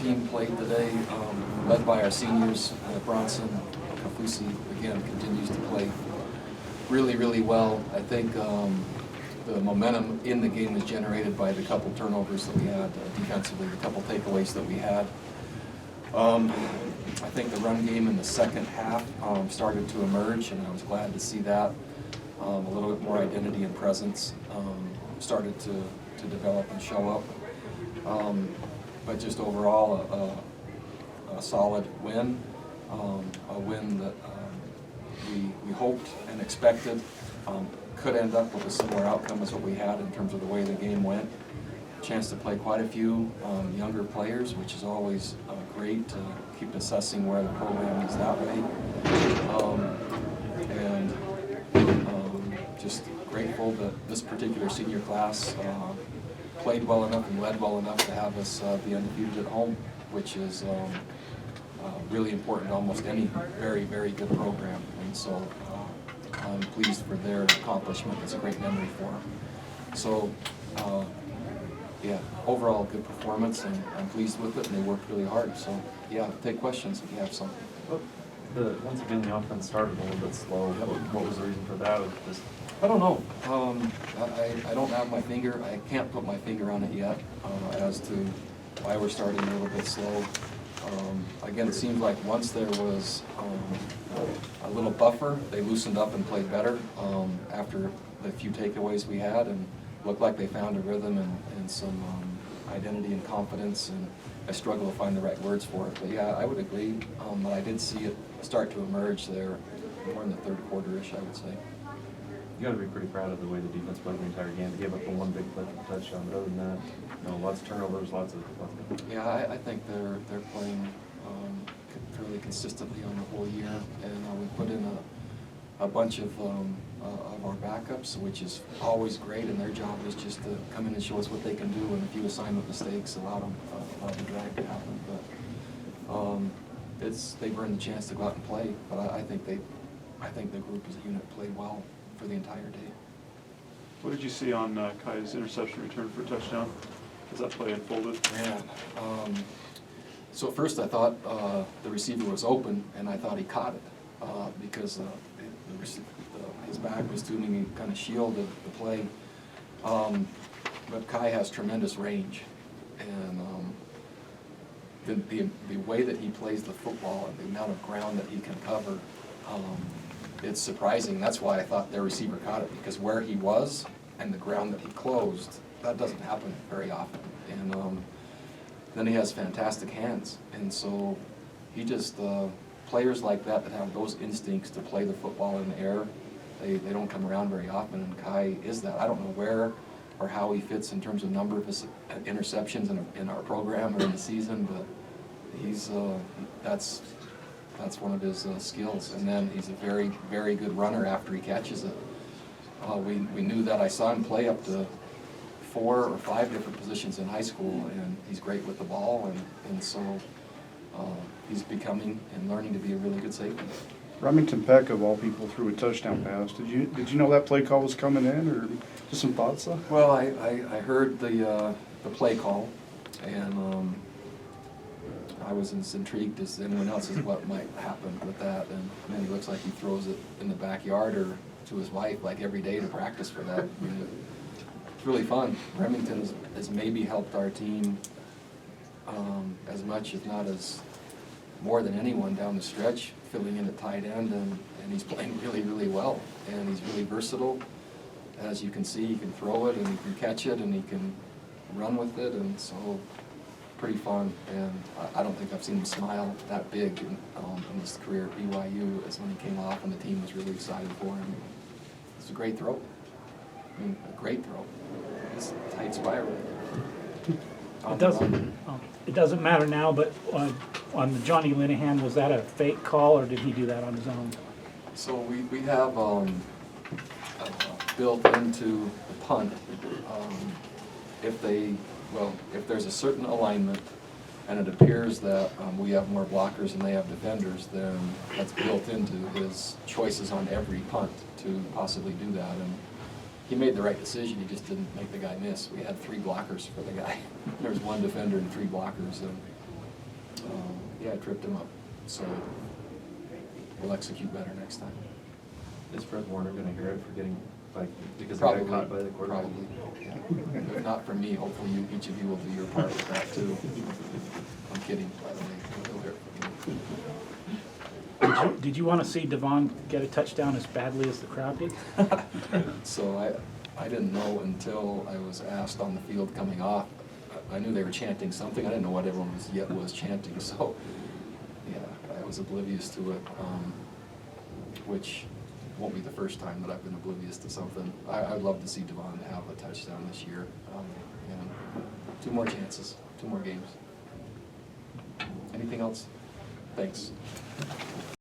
team played today, led by our seniors, Bronson Kafusi, again, continues to play really, really well. I think the momentum in the game was generated by the couple turnovers that we had defensively, the couple takeaways that we had. I think the run game in the second half started to emerge, and I was glad to see that. A little bit more identity and presence started to develop and show up. But just overall, a solid win, a win that we hoped and expected. Could end up with a similar outcome as what we had in terms of the way the game went. Chance to play quite a few younger players, which is always great to keep assessing where the program is that way. Just grateful that this particular senior class played well enough and led well enough to have us be undefeated at home, which is really important to almost any very, very good program. And so I'm pleased for their accomplishment. It's a great memory for them. So, yeah, overall good performance, and I'm pleased with it, and they worked really hard. So, yeah, take questions if you have some. Once again, the offense started a little bit slow. What was the reason for that? I don't know. I don't have my finger. I can't put my finger on it yet as to why we're starting a little bit slow. Again, it seems like once there was a little buffer, they loosened up and played better after the few takeaways we had, and looked like they found a rhythm and some identity and confidence, and I struggle to find the right words for it. But yeah, I would agree. But I did see it start to emerge there more in the third quarter-ish, I would say. You got to be pretty proud of the way the defense played the entire game. They gave up the one big play for the touchdown, but other than that, lots of turnovers, lots of. Yeah, I think they're playing fairly consistently on the whole year, and we put in a bunch of our backups, which is always great, and their job is just to come in and show us what they can do, and a few assignment mistakes allow the drag to happen. But they've earned the chance to go out and play. But I think the group as a unit played well for the entire day. What did you see on Kai's interception return for a touchdown? As that play unfolded? Man, so at first I thought the receiver was open, and I thought he caught it because his back was to me, he kind of shielded the play. But Kai has tremendous range, and the way that he plays the football and the amount of ground that he can cover, it's surprising. That's why I thought their receiver caught it, because where he was and the ground that he closed, that doesn't happen very often. And then he has fantastic hands, and so he just players like that have those instincts to play the football in the air. They don't come around very often, and Kai is that. I don't know where or how he fits in terms of number of interceptions in our program or in the season, but he's that's one of his skills. And then he's a very, very good runner after he catches it. We knew that. I saw him play up to 4 or 5 different positions in high school, and he's great with the ball, and so he's becoming and learning to be a really good safety. Remington Peck, of all people, threw a touchdown pass. Did you know that play call was coming in, or just some thoughts though? Well, I heard the play call, and I was as intrigued as anyone else as what might happen with that. And man, he looks like he throws it in the backyard or to his wife like every day to practice for that. I mean, it's really fun. Remington has maybe helped our team as much, if not as more than anyone down the stretch, filling in at tight end, and he's playing really, really well. And he's really versatile. As you can see, he can throw it, and he can catch it, and he can run with it, and so pretty fun. And I don't think I've seen him smile that big in his career at BYU as when he came off and the team was really excited for him. It's a great throw. I mean, a great throw. It's a tight spiral. It doesn't matter now, but on the Johnny Linehan, was that a fake call, or did he do that on his own? So we have built into the punt, if there's a certain alignment and it appears that we have more blockers and they have defenders, then that's built into his choices on every punt to possibly do that. And he made the right decision. He just didn't make the guy miss. We had 3 blockers for the guy. There was 1 defender and 3 blockers, and Yeah, I tripped him up, so we'll execute better next time. Is Fred Warner gonna hear it for getting, like, because he got Probably, caught by the quarterback? probably, yeah. If not from me, hopefully you, each of you will do your part with that too. I'm kidding, by the way, he'll hear it from me. Did you want to see Devon get a touchdown as badly as the crowd did? So I didn't know until I was asked on the field coming off. I knew they were chanting something. I didn't know what everyone was chanting, so, yeah, I was oblivious to it, which won't be the first time that I've been oblivious to something. I'd love to see Devon have a touchdown this year, and 2 more chances, 2 more games. Anything else? Thanks.